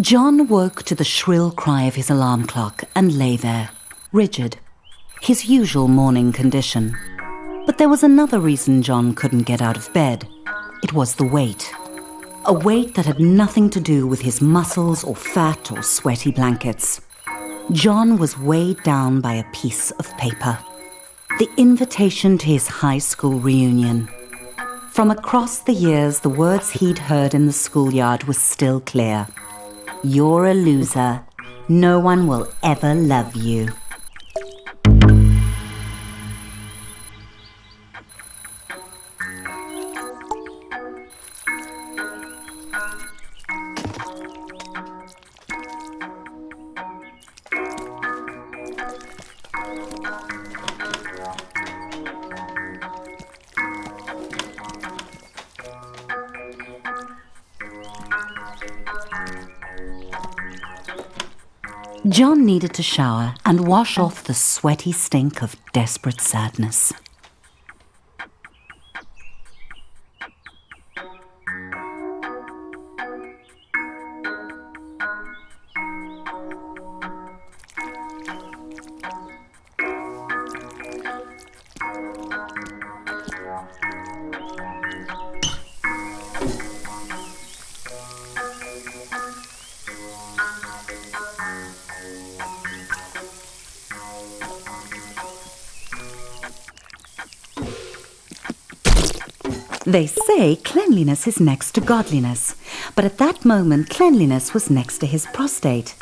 John woke to the shrill cry of his alarm clock and lay there, rigid, his usual morning condition. But there was another reason John couldn't get out of bed. It was the weight. A weight that had nothing to do with his muscles or fat or sweaty blankets. John was weighed down by a piece of paper. The invitation to his high school reunion. From across the years, the words he'd heard in the schoolyard were still clear. You're a loser. No one will ever love you. John needed to shower and wash off the sweaty stink of desperate sadness. They say cleanliness is next to godliness, but at that moment cleanliness was next to his prostate.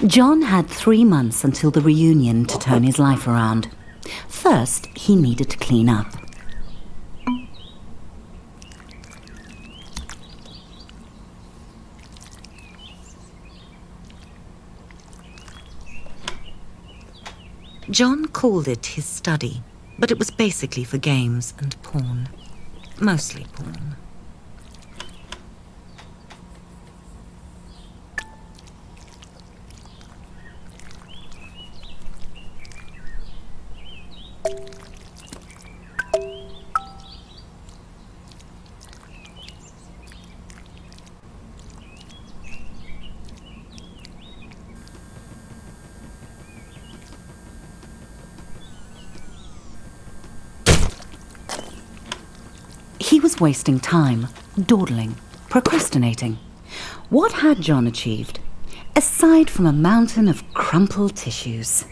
John had 3 months until the reunion to turn his life around. First, he needed to clean up. John called it his study, but it was basically for games and porn. Mostly porn. He was wasting time, dawdling, procrastinating. What had John achieved, aside from a mountain of crumpled tissues?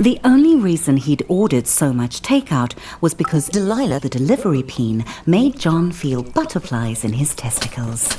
The only reason he'd ordered so much takeout was because Delilah, the delivery peen, made John feel butterflies in his testicles.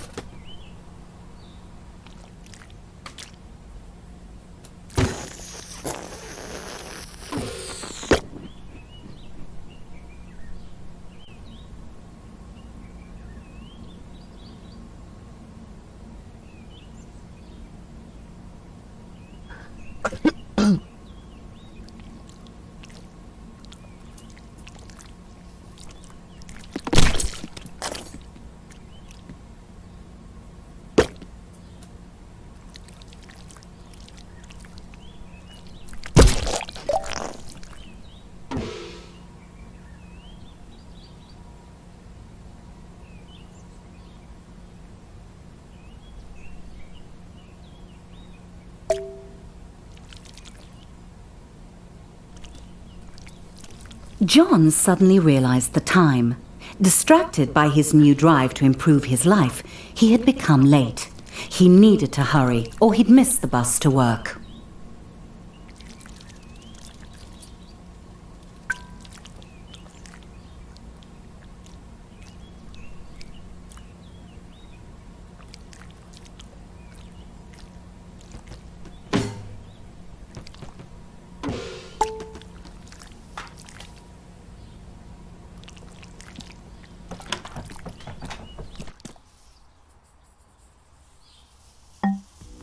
John suddenly realized the time. Distracted by his new drive to improve his life, he had become late. He needed to hurry, or he'd miss the bus to work.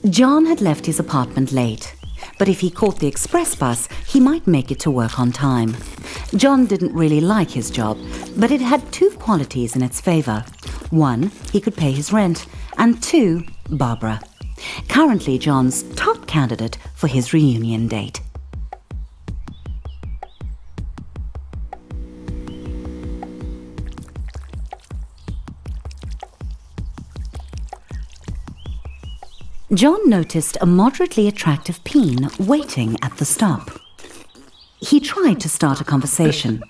John had left his apartment late, but if he caught the express bus, he might make it to work on time. John didn't really like his job, but it had two qualities in its favor. One, he could pay his rent, and two, Barbara. Currently John's top candidate for his reunion date. John noticed a moderately attractive peen waiting at the stop. He tried to start a conversation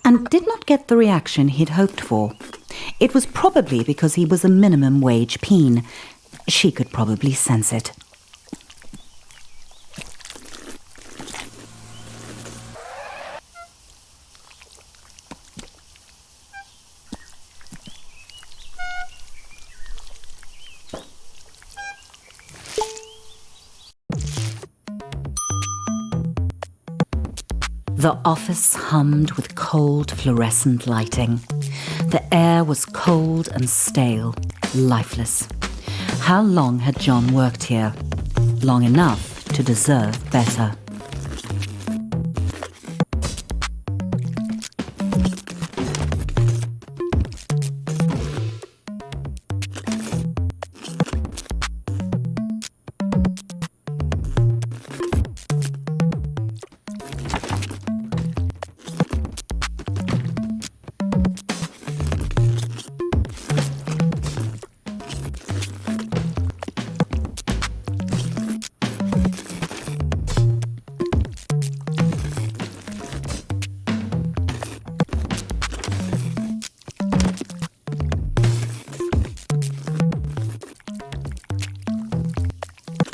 and did not get the reaction he'd hoped for. It was probably because he was a minimum wage peen. She could probably sense it. The office hummed with cold fluorescent lighting. The air was cold and stale, lifeless. How long had John worked here? Long enough to deserve better.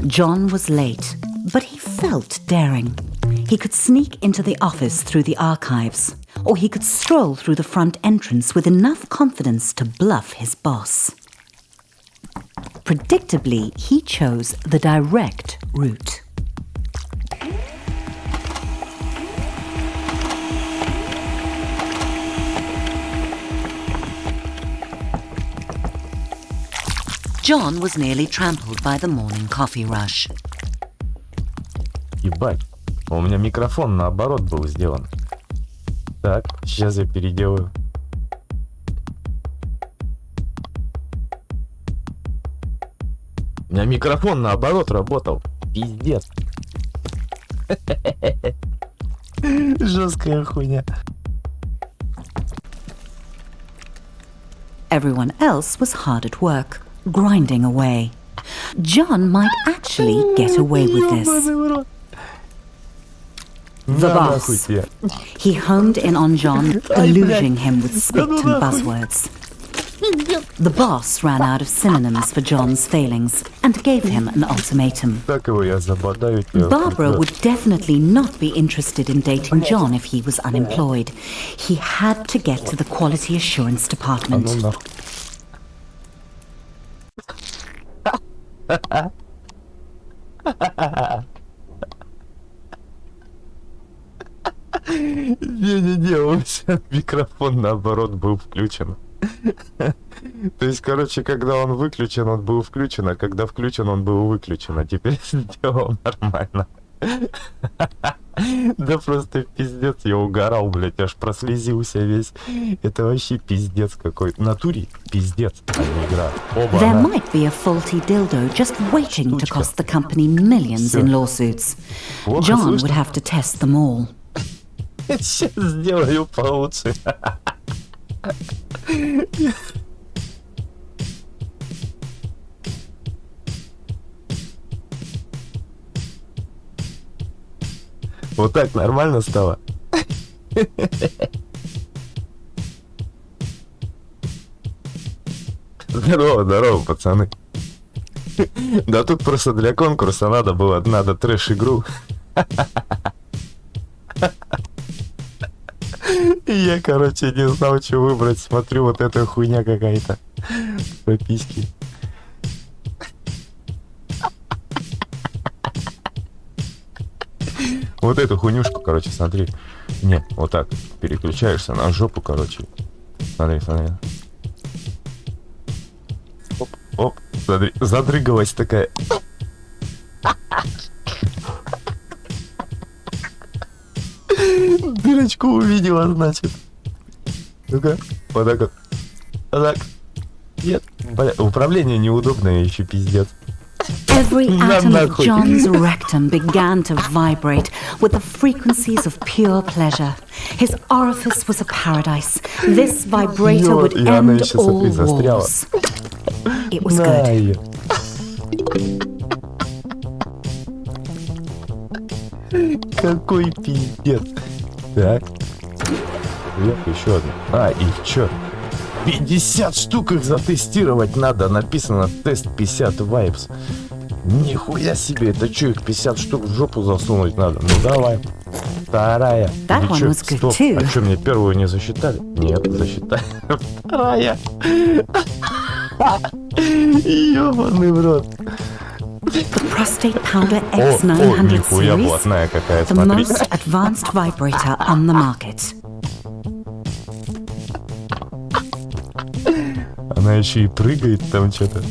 John was late, but he felt daring. He could sneak into the office through the archives, or he could stroll through the front entrance with enough confidence to bluff his boss. Predictably, he chose the direct route. John was nearly trampled by the morning coffee rush. Ебать, у меня микрофон наоборот был сделан. Так, сейчас я переделаю. У меня микрофон наоборот работал. Пиздец. Жесткая хуйня. Everyone else was hard at work, grinding away. John might actually get away with this. The boss. He homed in on John, deluging him with spit and buzzwords. The boss ran out of synonyms for John's failings and gave him an ultimatum. Так его я забодаю тебя. Barbara would definitely not be interested in dating John if he was unemployed. He had to get to the quality assurance department. Ну нахуй. Не-не-не, у меня микрофон наоборот был включен. То есть, короче, когда он выключен, он был включен, а когда включен, он был выключен. А теперь сделал нормально. Да просто пиздец, я угорал, блядь, аж прослезился весь. Это вообще пиздец какой. В натуре пиздец, а не игра. There might be a faulty dildo just waiting to cost the company millions in lawsuits. John would have to test them all. Сейчас сделаю получше. Вот так нормально стало? Здорово, здорово, пацаны. Да тут просто для конкурса надо трэш-игру. Я, короче, не знал, что выбрать. Смотрю, вот эта хуйня какая-то. Прописки. Вот эту хуйнюшку, короче, смотри. Нет, вот так. Переключаешься на жопу, короче. Смотри, смотри. Оп, оп. Смотри, задрыгалась такая. Дырочку увидела, значит. Ну-ка, вот так вот. Вот так. Нет, бля, управление неудобное еще, пиздец. Every atom of John's rectum began to vibrate with the frequencies of pure pleasure. His orifice was a paradise. This vibrator would end all wars. It was good. Какой пиздец. Так. Еще одна. А, их чё? 50 штук их затестировать надо. Написано тест 50 вайпс. Нихуя себе, это что, их 50 штук в жопу засунуть надо? Ну давай. Вторая. Чё? Стоп, а что, мне первую не засчитали? Нет, засчитали. Вторая. Ёбаный в рот. The prostate powder X900 series, the most advanced vibrator on the market. Она еще и прыгает там что-то.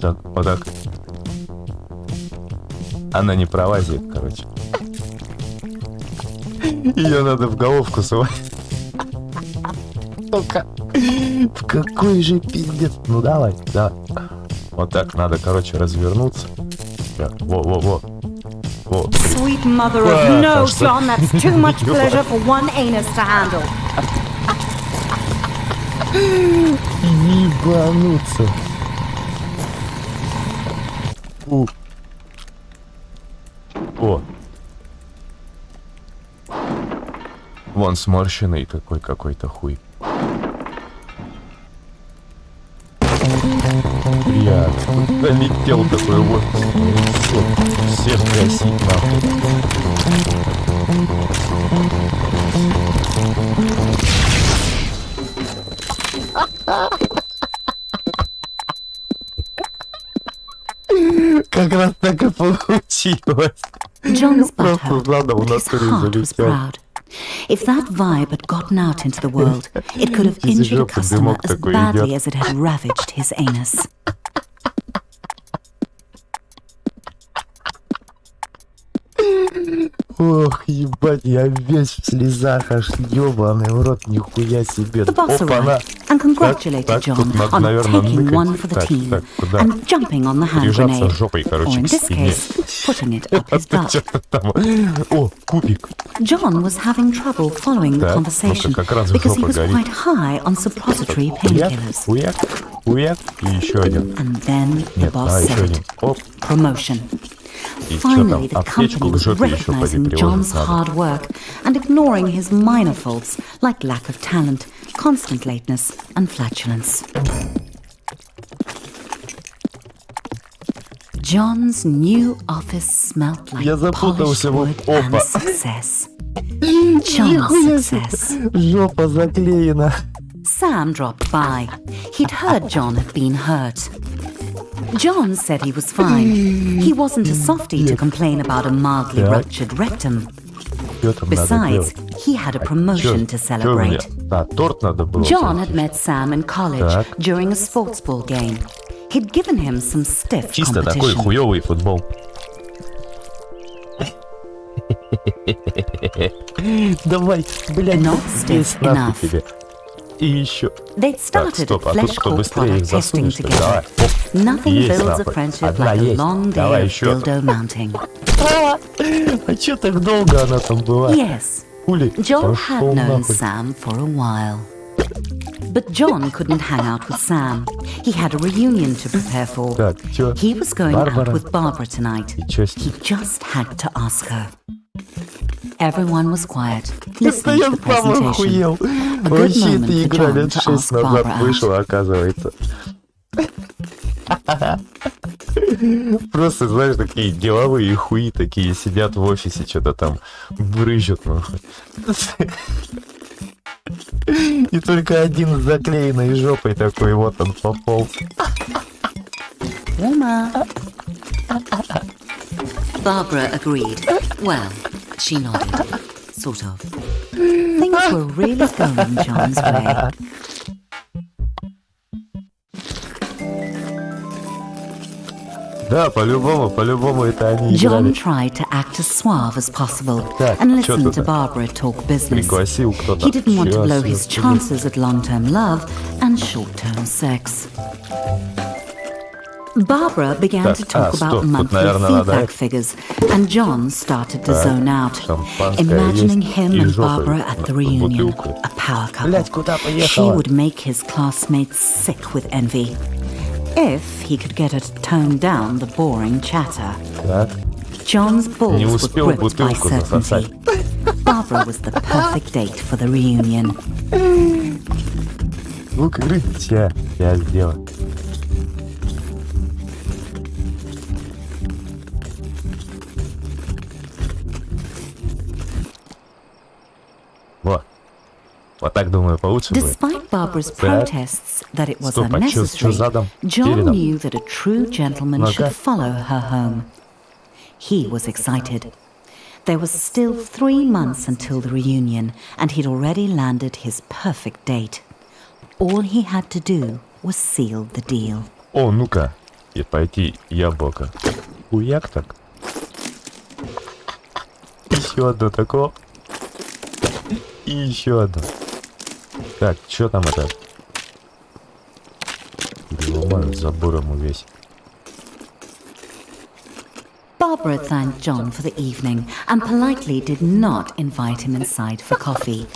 Так, вот так. Она не пролазит, короче. Ее надо в головку совать. Сука. В какой же пиздец. Ну давай, да. Вот так надо, короче, развернуться. Так, во. Sweet mother of no, John, that's too much pleasure for one anus to handle. Ебануться. О. Вон сморщенный такой какой-то хуй. Блядь, долетел такой вот. Всех гасить нахуй. Как раз так и получилось. John's butthurt, but his heart was proud. If that vibe had gotten out into the world, it could have injured a customer as badly as it had ravaged his anus. Ох, ебать, я весь в слезах, аж ёбаный в рот, нихуя себе. The boss arrived and congratulated John on taking one for the team and jumping on the hand grenade, or in this case, putting it up his butt. О, кубик. John was having trouble following the conversation because he was quite high on suppository painkillers. Хуяк, и еще один. And then the boss said, promotion. Finally, the company was recognizing John's hard work and ignoring his minor faults like lack of talent constant lateness, and flatulence. John's new office smelt like polished wood and success. John's success. Жопа заклеена. Sam dropped by. He'd heard John had been hurt. John said he was fine. He wasn't a softie to complain about a mildly ruptured rectum. Besides, he had a promotion to celebrate. John had met Sam in college during a sports ball game. He'd given him some stiff Чисто такой competition. хуёвый футбол. Давай, блядь, Not stiff enough. тебе. И еще. They'd Так, started стоп, at а тут flesh что, core быстрее их product testing засунешь? Давай, together. оп. Nothing Есть builds a нахуй. friendship Одна like a есть. long Давай day of еще. dildo mounting. А чё так долго она там была? Yes, Хули? John had Пошёл known нахуй. Sam for a while. But John couldn't hang out with Sam. He had a reunion to prepare for. Так, чё? He was going Barbara? out with Barbara tonight. И чё с He ним? just had to ask her. Everyone was quiet, Да listening я to the сам presentation. охуел. A good Вообще moment эта for игра John лет to 6 ask назад Barbara out. вышла, оказывается. Просто, знаешь, такие деловые хуи такие сидят в офисе, что-то там брызжут, нахуй. И только один с заклеенной жопой такой, вот он пополз. Warmer. Barbara agreed. Well, she nodded. Sort of. Things were really going John's way. Да, по-любому это они John играли. tried to act as suave as possible Так, and чё listen тут? to Barbara talk business. Пригласил кто-то. He didn't want to Чё, blow всё, his всё. chances at long-term love and short-term sex. Barbara began Так, to talk стоп, about тут, monthly наверное, надо feedback figures, and John started to Так, zone out, шампанское imagining есть him и and жопой Barbara at the в reunion, бутылку. a power couple. Блядь, куда She поехала? would make his classmates sick with envy, if he could get her to tone down the boring chatter. Так. John's balls Не were успел gripped by бутылку засосать. certainty. Barbara was the perfect date for the reunion. Звук игры. Я сделаю. Вот так, думаю, получше будет. Despite Barbara's protests that it was Стоп, а чё unnecessary, задом? John Передом? knew that a true gentleman Ну-ка. should follow her home. He was excited. There was still 3 months until the reunion, and he'd already landed his perfect date. All he had to do was seal the deal. О, ну-ка. И пойти яблоко. Хуяк так. Еще одно такое. И еще одно. Так, что там это? Ломают забором увесь. Barbara thanked John for the evening and politely did not invite him inside for coffee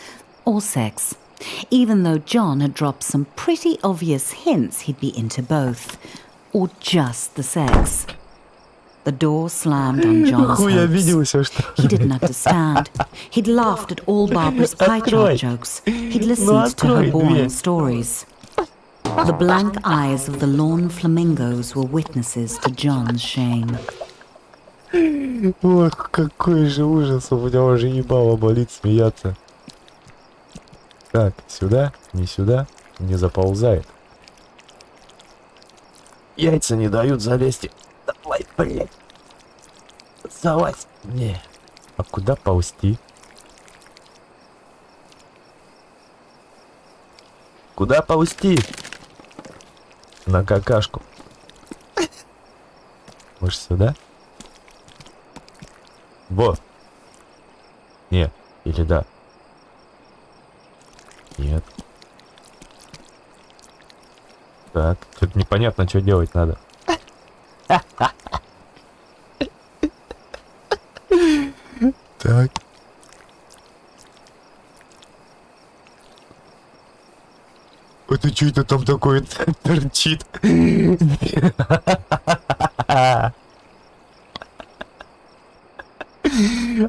or sex, even though John had dropped some pretty obvious hints he'd be into both, or just the sex. The door slammed on John's Хуй hopes. обиделся, что He didn't understand. He'd laughed at all Barbara's pie Открой. chart jokes. He'd listened to her открой boring дверь. stories. The blank eyes of the lawn flamingos were witnesses to John's shame. Ох, какой же ужас, у меня уже ебало болит смеяться. Так, сюда, не заползает. Яйца не дают залезть. Давай, блядь. Залазь. Не. А куда ползти? Куда ползти? На какашку. Может, сюда? Вот. Нет. Или да? Нет. Так, что-то непонятно, что делать надо. Так. Это что это там такое торчит?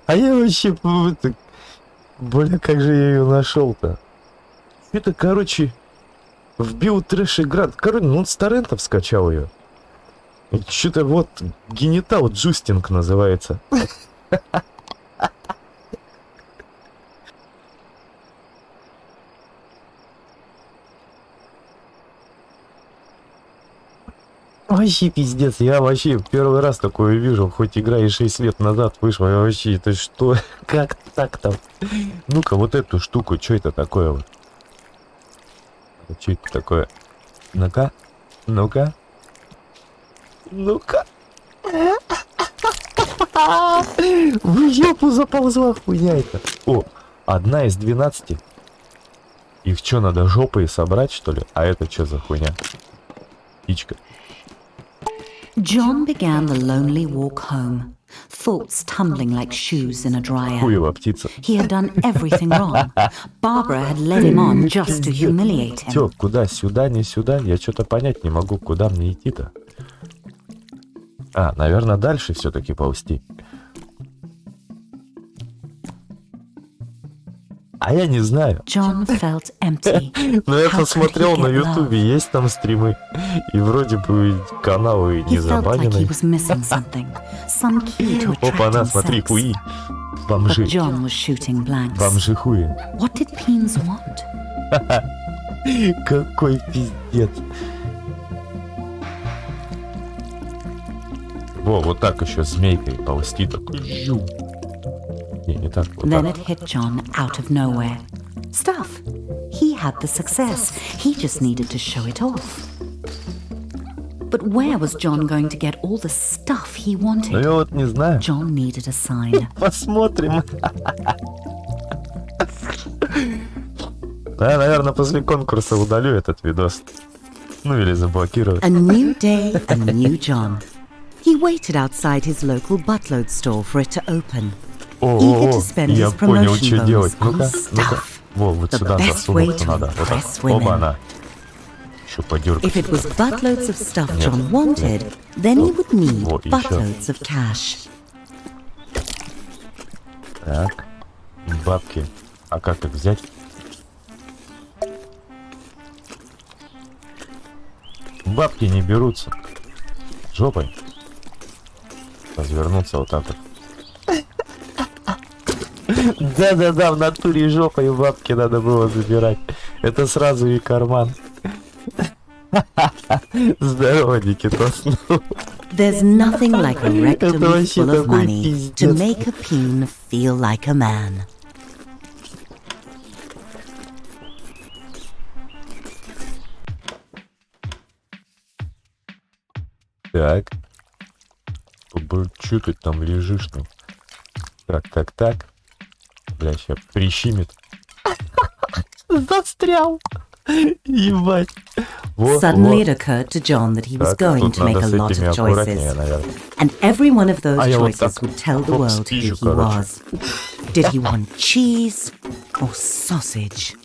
А я вообще... Бля, как же я ее нашел-то? Это, короче, вбил Треш-Игра. Короче, ну он с торрентов скачал ее. Что-то вот Genital Jousting называется. Вообще пиздец, я вообще первый раз такое вижу, хоть игра и 6 лет назад вышла, я вообще, это что, как так там? Ну-ка, вот эту штуку, что это такое вот? Что это такое? Ну-ка, ну-ка, ну-ка. В жопу заползла хуйня это. О, 1 из 12. Их что, надо жопой собрать, что ли? А это что за хуйня? Птичка. John began the lonely walk home, thoughts tumbling like shoes in a dryer. Хуева птица. He had done everything wrong. Barbara had led him on just to humiliate him. Чё, куда? Сюда, не сюда? Я что-то понять не могу, куда мне идти-то. А, наверное, дальше все-таки ползти. А я не знаю. John felt empty. Но я How посмотрел could he на get ютубе, love? есть там стримы. И вроде бы каналы He не felt like he забанены. was missing something, some key to Опа, на, attracting смотри, sex. хуи. But Бомжи. John was shooting blanks. Бомжи хуи. What did peens want? Какой пиздец. Во, вот так еще змейкой ползти такой. Жу. Не так, вот Then так. it hit John out of nowhere. Stuff. He had the success. He just needed to show it off. But where was John going to get all the stuff he Ну wanted? я вот не знаю. John needed a sign. Посмотрим. Я, наверное, после конкурса удалю этот видос. Ну или заблокирую. A new day, a new John. He waited outside his local buttload store for it to open. Eager to spend Я his понял, promotion что делать. bonus on Ну-ка, ну-ка. stuff. Во, вот The сюда best way засунуться to надо. Вот так. impress women. Оба-на. Еще подергать. If it was buttloads of stuff Нет, John wanted, then he would need Вот, еще. buttloads of cash. Так. Бабки. А как их взять? Бабки не берутся. Жопой. Развернуться вот так вот. Да-да-да, в натуре жопой бабки надо было забирать. Это сразу и карман. Здорово, Никитос. There's nothing like a Это rectum вообще full of такой money to пиздец. make a peen feel like a man. Так. Че ты там лежишь там? Так. Бля, сейчас прищимит. Застрял. Ебать. Во, Suddenly it во. occurred to John that he was Так, going тут to make надо a с lot этими of аккуратнее, choices. наверное. And every one of those А я вот choices так would tell the хоп, world who спищу, he короче. was. Did he want cheese or sausage?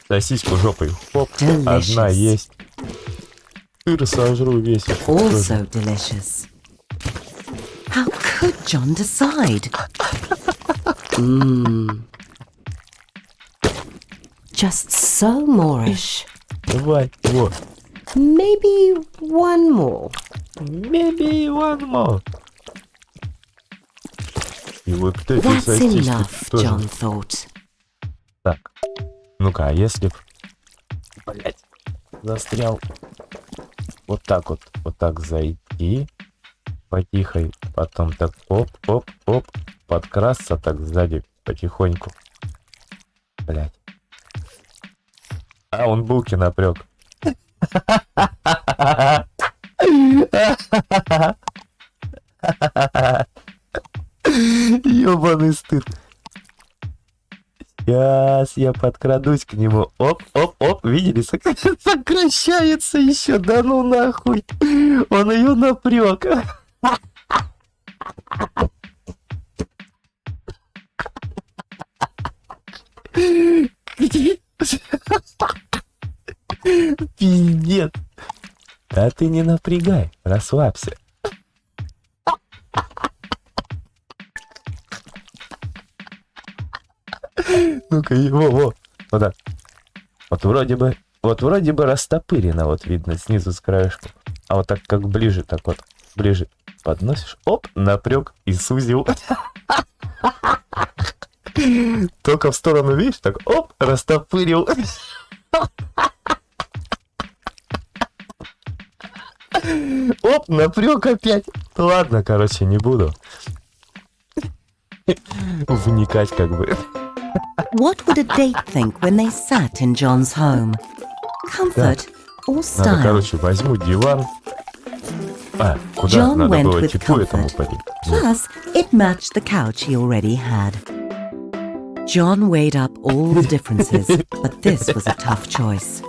Сосиску жопой. Хоп, Delicious. одна есть. Сыр сожру весь. Also delicious. How could John decide? Just so Moorish. Давай, вот. Maybe one more. Maybe one more. И вот эти That's сосиски enough, тоже. John thought. Так. Ну-ка, а если б... Блять. Застрял. Вот так зайти. Потихой. Потом так оп. Подкрасться так сзади потихоньку. Блять. А, он булки напрек. Ёбаный стыд. Сейчас я подкрадусь к нему. Оп. Видели? Сокращается еще. Да ну нахуй. Он ее напрек. Пиздец. А ты не напрягай. Расслабься. Ну-ка, во. Вот так. Вот вроде бы растопырено, вот видно снизу с краешку. А вот так как ближе, так вот, ближе подносишь, оп, напряг и сузил. Только в сторону, видишь, так, оп, растопырил. Оп, напряг опять. Ладно, короче, не буду вникать как бы. What would a date think when they sat in John's home? Comfort or Надо, style? короче, возьму диван. А, куда? John Надо went было with типу этому comfort. пойти. Plus, it matched the couch he already had. John weighed up all the differences, but this was a tough choice.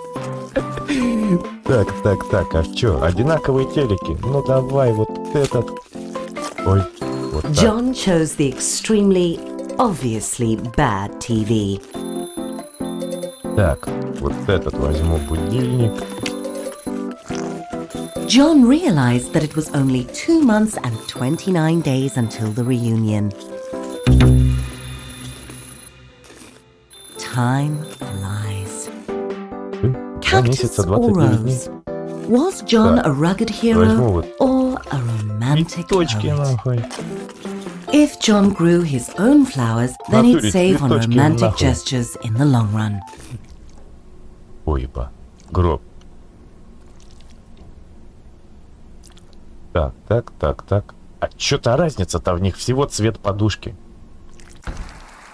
Так, а чё, одинаковые телеки? Ну давай, вот этот. Ой, вот так. John chose the extremely, obviously bad TV. Так, вот этот возьму будильник. John realized that it was only 2 months and 29 days until the reunion. Time flies. Месяца Cactus or 29 дней. rose? Was John Так, a rugged возьму hero вот or a romantic цветочки, poet? нахуй. If John grew his own flowers, then he'd Натуре save on цветочки romantic нахуй. gestures in the long run. Ой, ба. Гроб. Так. А чё-то разница-то в них всего цвет подушки.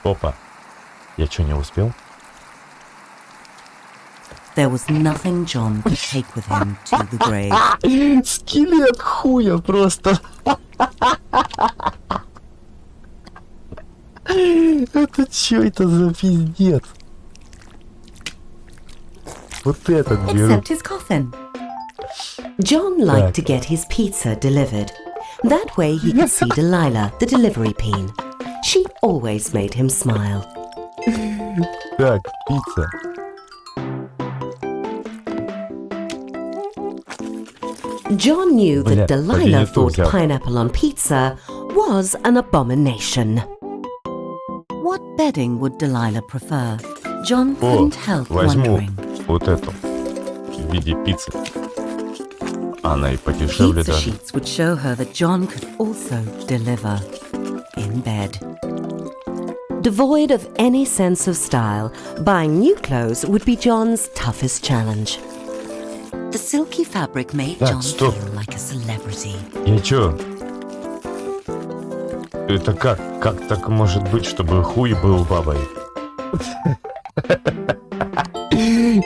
Опа. Я чё, не успел? There was nothing John could take with him to the grave. Скелет хуя просто. Это чё это за пиздец? Вот этот беру. Except his coffin. John liked to get his pizza delivered. That way he could see Delilah, the delivery peen. She always made him smile. Так, пицца. John knew that Бля, по Delilah Гениту thought взял. pineapple on pizza was an abomination. What bedding would Delilah prefer? John О, couldn't help возьму wondering. вот эту в виде пиццы. Она и подешевле Pizza даже. sheets would show her that John could also deliver in bed. Devoid of any sense of style, buying new clothes would be John's toughest challenge. The silky fabric made Так, John стоп. feel like a celebrity. Я чё? Это как? Как так может быть, чтобы хуй был бабой?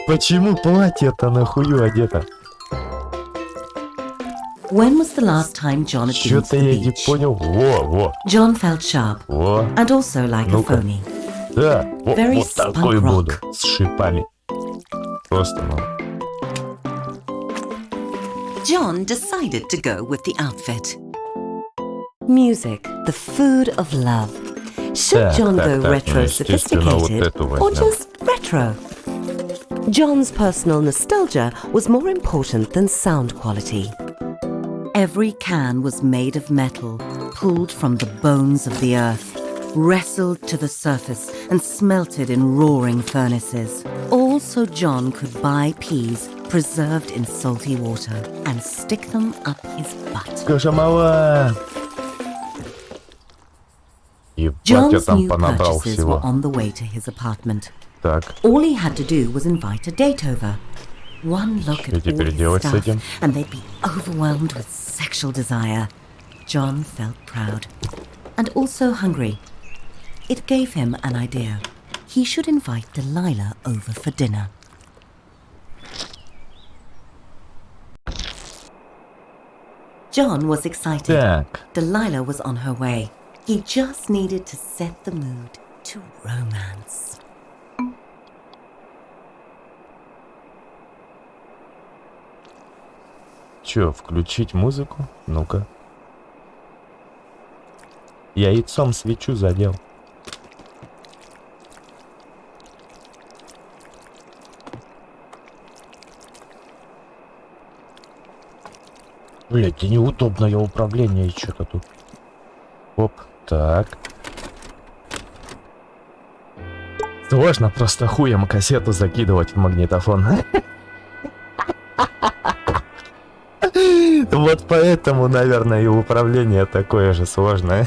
Почему платье-то на хую одето? When was the last time John had been to Чё-то the я не beach? понял. Во. John felt sharp and also like a Ну-ка. phony. Да, Very вот такой spunk rock. буду. С шипами. Просто, ну. John decided to go with the outfit. Music, the food of love. Should Так, John так, go так, ну, retro естественно, вот sophisticated эту or возьмем. just retro? John's personal nostalgia was more important than sound quality. Every can was made of metal, pulled from the bones of the earth, wrestled to the surface and smelted in roaring furnaces. All so John could buy peas preserved in salty water and stick them up his butt. Кошамала! Ебать, я John's там new понабрал purchases were всего. on the way to his apartment. Так, All he had to do was invite a date over. One look Что at all теперь his делать с stuff, этим? and they'd be overwhelmed with sexual desire. John felt proud and also hungry. It gave him an idea. He should invite Delilah over for dinner. John was excited. так. Delilah was on her way. He just needed to set the mood to romance. Чё, включить музыку? Ну-ка. Я яйцом свечу задел. Блять, неудобное управление что-то тут. Оп, так. Сложно просто хуем кассету закидывать в магнитофон. Вот поэтому, наверное, и управление такое же сложное.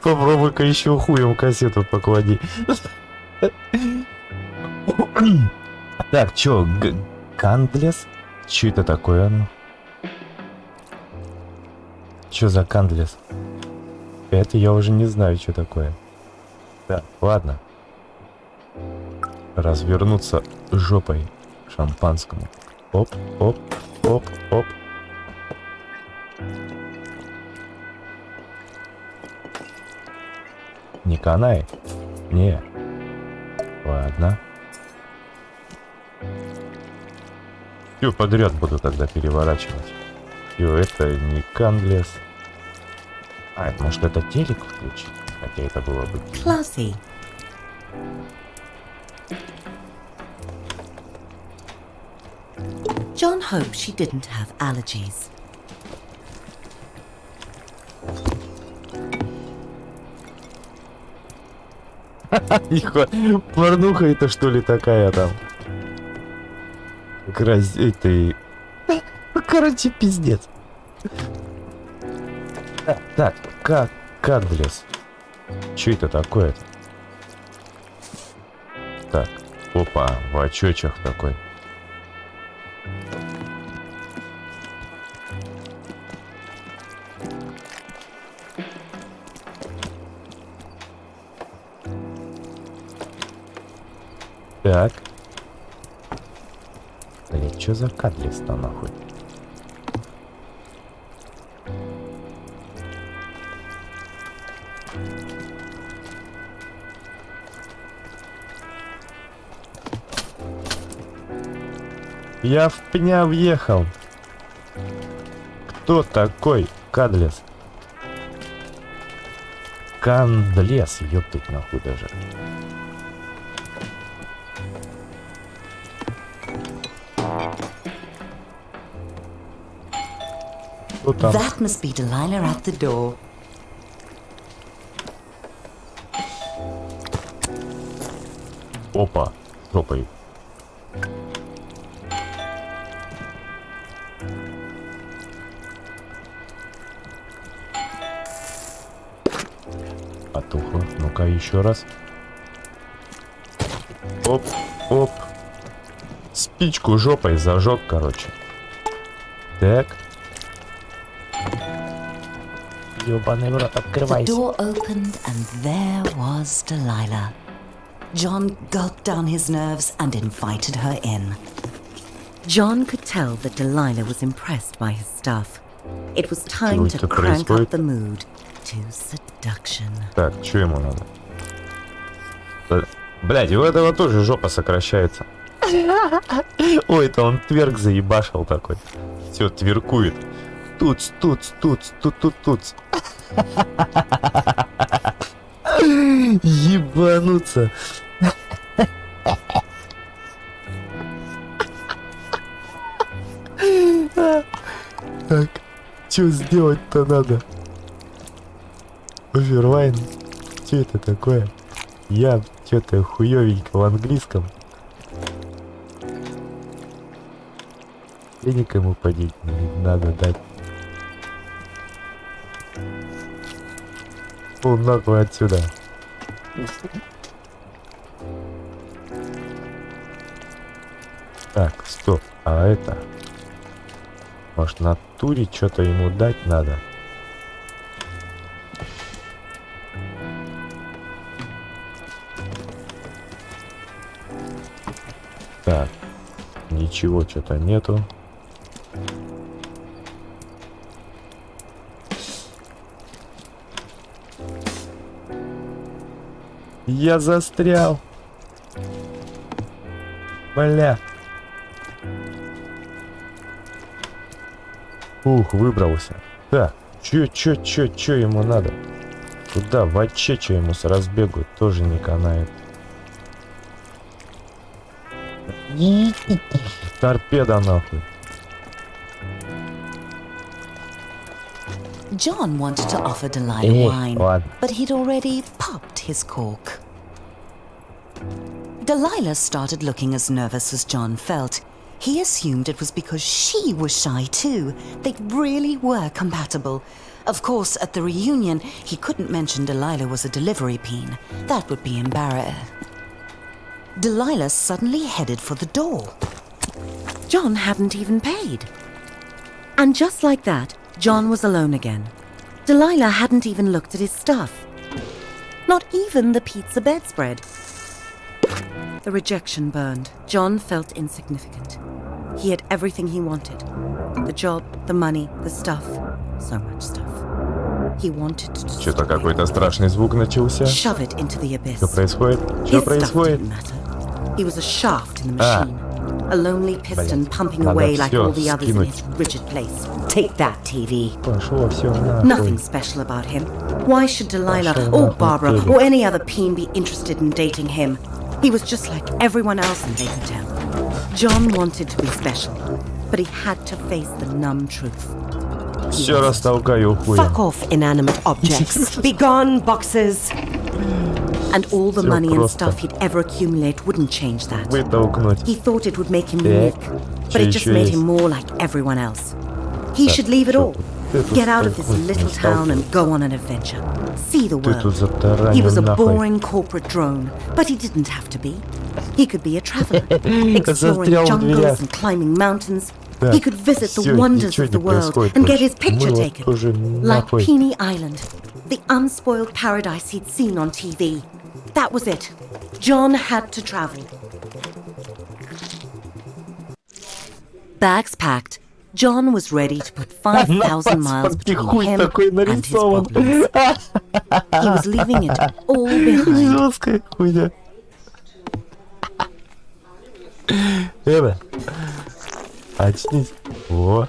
Попробуй-ка еще хуем кассету поклади. Так, чё, кандлес? Чё это такое оно? Чё за кандлес? Это я уже не знаю, что такое. Так, ладно. Развернуться жопой к шампанскому. Оп, оп, оп, оп. Не канай? Не. Ладно. Все подряд буду тогда переворачивать. Все, это не кандлес. А, может это телек включить? Хотя это было бы... Classy. John hoped she didn't have allergies. Порнуха это что ли такая там? Этой... Короче, пиздец. Так, как кандлес? Что это такое-то? Так, опа, в очочах такой. Так. Блять, что за кандлес-то нахуй? Я в пня въехал. Кто такой кандлес? Кандлес, ёптыть нахуй даже. That must be Delilah at the door. Опа, жопой. Потухло. Ну-ка еще раз. Оп, оп. Спичку жопой зажег, короче. Так. Ёбаный в рот, The открывайся. door opened and there was Delilah. John gulped down his nerves and invited her in. John could tell that Delilah was impressed by his stuff. It was time to crank up the mood to seduction. Так, что ему надо? Блядь, у этого тоже жопа сокращается. Ой, это он тверк заебашил такой. Все, тверкует. Туц, туц, туц, тут, тут, туц. Ебануться. Так, что сделать-то надо? Овервайн, что это такое? Я что-то хуёвенько в английском. Денег ему подеть надо дать. Фу, нахуй отсюда. Так, стоп, а это... Может, на туре что-то ему дать надо? Так, ничего что-то нету. Я застрял. Бля. Ух, выбрался. Так, чё ему надо? Куда? В отче, что ему с разбегу тоже не канает. Торпеда нахуй. John wanted to offer Delilah wine, but he'd already popped his cork. Delilah started looking as nervous as John felt. He assumed it was because she was shy too. They really were compatible. Of course, at the reunion, he couldn't mention Delilah was a delivery peen. That would be embarrassing. Delilah suddenly headed for the door. John hadn't even paid. And just like that, John was alone again. Delilah hadn't even looked at his stuff. Not even the pizza bedspread. The rejection burned. John felt insignificant. He had everything he wanted. The job, the money, the stuff. So much stuff. He wanted to Что-то какой-то страшный звук начался. Shove it into the abyss. Что происходит? Что His stuff происходит? didn't matter. He was a shaft in the machine. A lonely piston pumping away like all the others in his rigid place. Take that, TV. Пошло все нахуй. Nothing special about him. Why should Delilah or Barbara or any other peen be interested in dating him? He was just like everyone else and they could tell. John wanted to be special, but he had to face the numb truth. Все растолкаю хуя. Fuck off, inanimate objects. Be gone, boxes. And all the money and stuff he'd ever accumulate wouldn't change that. Вытолкнуть. He thought it would make him unique, but it just made him more like everyone else. He should leave it all. Get out of this little town and go on an adventure. See the world. He was a boring corporate drone, but he didn't have to be. He could be a traveler, exploring jungles and climbing mountains. He could visit the wonders of the world and get his picture taken. Like Peony Island, the unspoiled paradise he'd seen on TV. That was it. John had to travel. Bags packed, John was ready to put 5,000 miles between him and his problems. He was leaving it all behind. Жесткая хуйня. Очнись. О.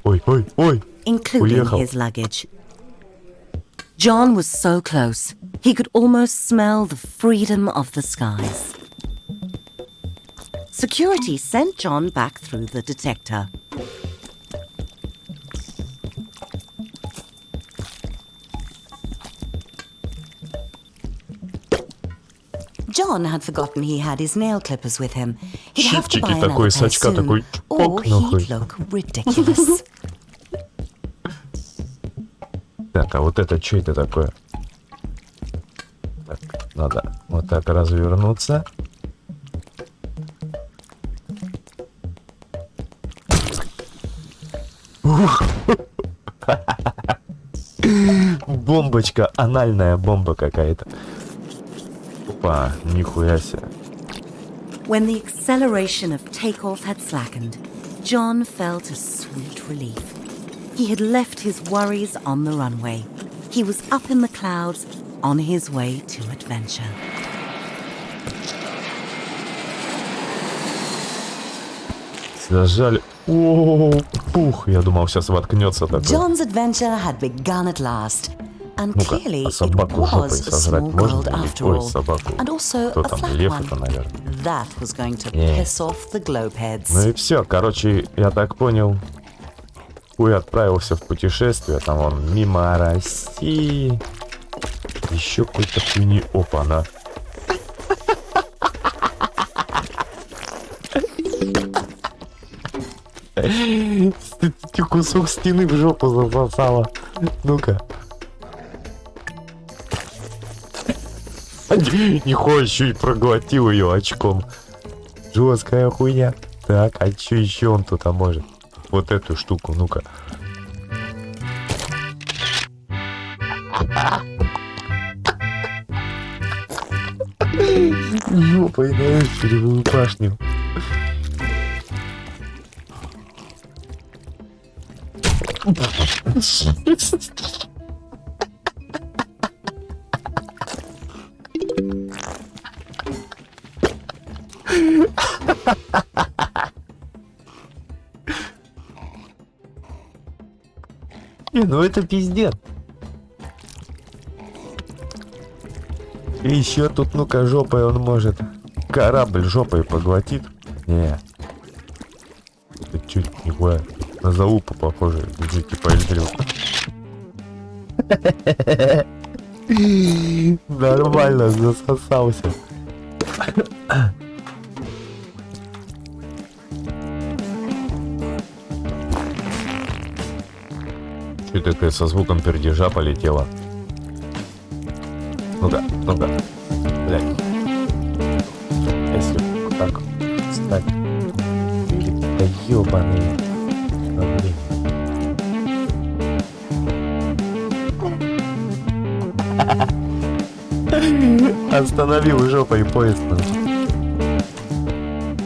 Ой, ой, ой. Including his luggage. John was so close, he could almost smell the freedom of the skies. Security sent John back through the detector. John had forgotten he had his nail clippers with him. He'd have to buy another pair soon, or he'd look ridiculous. Так, а вот это что это такое? Так, надо вот так развернуться. Бомбочка, анальная бомба какая-то. Опа, нихуя себе. When the acceleration of takeoff had slackened, John felt a sweet relief. He had left his worries on the runway. He was up in the clouds, on his way to adventure. Зажали. О, пух, я думал, сейчас воткнется такой. John's adventure had begun at last. And Ну-ка, clearly а собаку it жопой was a сожрать small можно? world after Ой, all. собаку. And also Кто a там, flat лев one. это, наверное. That was going to Не. piss off the globeheads. Ну и все, короче, я так понял, хуй отправился в путешествие, там он мимо России, еще какой-то хуйни, опа-на. Ты кусок стены в жопу засосала. Ну-ка. Нихуя, еще и проглотил ее очком. Жесткая хуйня. Так, а что еще он тут может? Вот эту штуку, ну-ка. Ёпой, на перевую башню. Не, ну это пиздец. И еще тут, ну-ка, жопой он может. Корабль жопой поглотит. Не. Это чуть нихуя. На залупу похоже. Где типа эльфрил. Нормально, засосался. Что такое со звуком пердежа полетела? Ну-ка, ну-ка. Блядь. Если вот так встать. Да ёбаный. Остановил жопой поезд.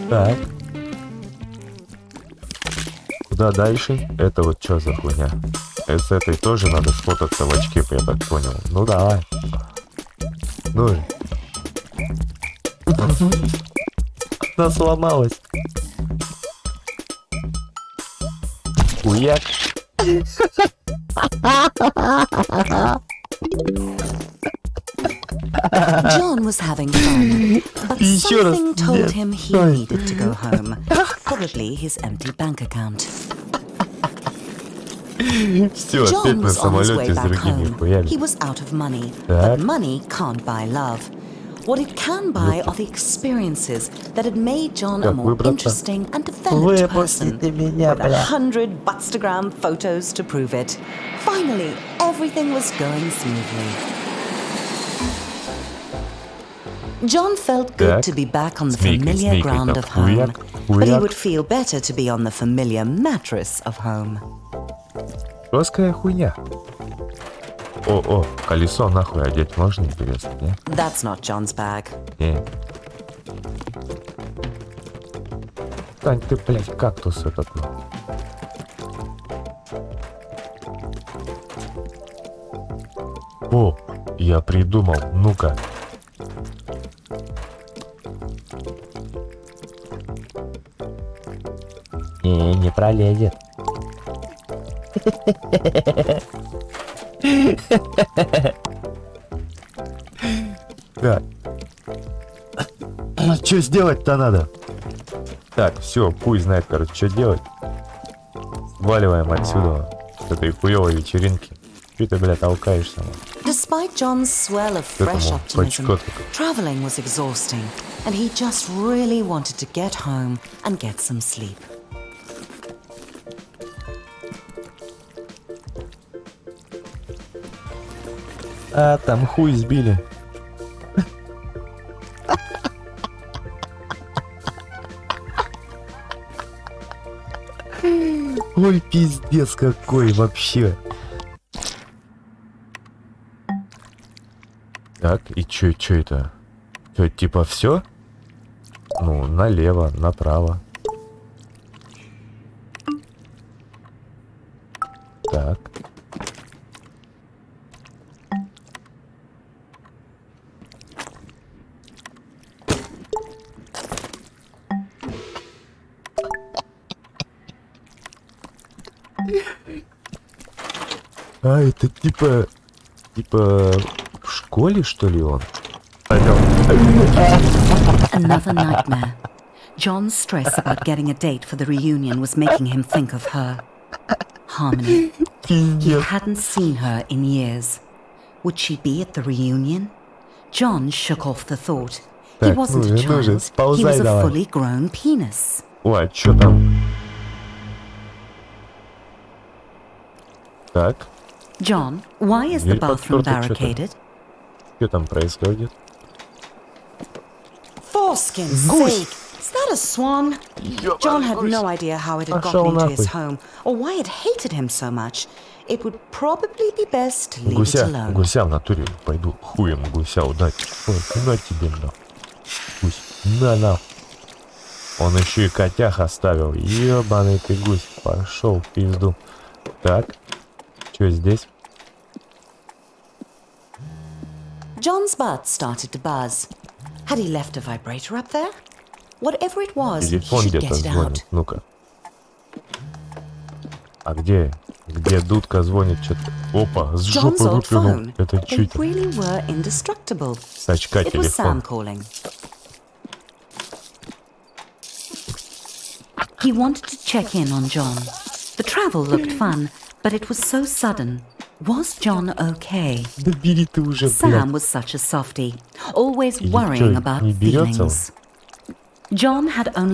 Так. Куда дальше? Это вот что за хуйня? С этой тоже надо сфотаться в очке, я так понял. Ну давай. Ну же. Она сломалась. Хуяк. John was having fun, but something told him he needed to go home. Probably his empty bank account. John was on his way back home. He was out of money, but money can't buy love. What it can buy are the experiences that had made John a more interesting and developed person, with 100 Butstagram photos to prove it. Finally, everything was going smoothly. John felt good to be back on the familiar ground of home, but he would feel better to be on the familiar mattress of home. Жесткая хуйня. О, колесо нахуй одеть можно, интересно, не? That's not John's bag. Не. Тань, ты, блядь, кактус этот. О, я придумал, ну-ка. Не пролезет. Так. Что сделать-то надо? Так, все, хуй знает, короче, что делать. Сваливаем отсюда, с этой хуевой вечеринки. Что ты, блядь, толкаешься? Despite John's swell of fresh optimism, traveling was exhausting, and he just really wanted to get home and get some sleep. А, там хуй сбили. Ой, пиздец какой вообще. Так, и чё это? Чё, типа все? Ну, налево, направо. Так. А, это типа в школе, что ли, он? Another nightmare. John's stress about getting a date for the reunion was making him think of her. Harmony. He hadn't seen her in years. Would she be at the reunion? John shook off the thought. He wasn't a child. He was a fully grown penis. Ой, что там? Так. John, why is the bathroom barricaded? Что там происходит? Foreskin's sake! Is that a swan? John had no idea how it had gotten into his home, or why it hated him so much. It would probably be best to leave it alone. Гуся в натуре. Пойду хуем гуся удать. Ой, на тебе, на. Гусь, на. Он еще и котях оставил. Ебаный ты гусь. Пошел в пизду. Так. Что здесь? John's butt started to buzz. Had he left a vibrator up there? Whatever it was, he Телефон should где-то get it out. звонит. Ну-ка. А где дудка звонит что-то? Опа, с жопы выплюнул. Это чуть. Really were indestructible. С очка It was Sam телефон. calling. He wanted to check in on John. The travel looked fun, but it was so sudden. Was John okay? Да бери ты уже, Sam блядь. was such a softie, always И worrying чё, about не берется он? feelings. John had only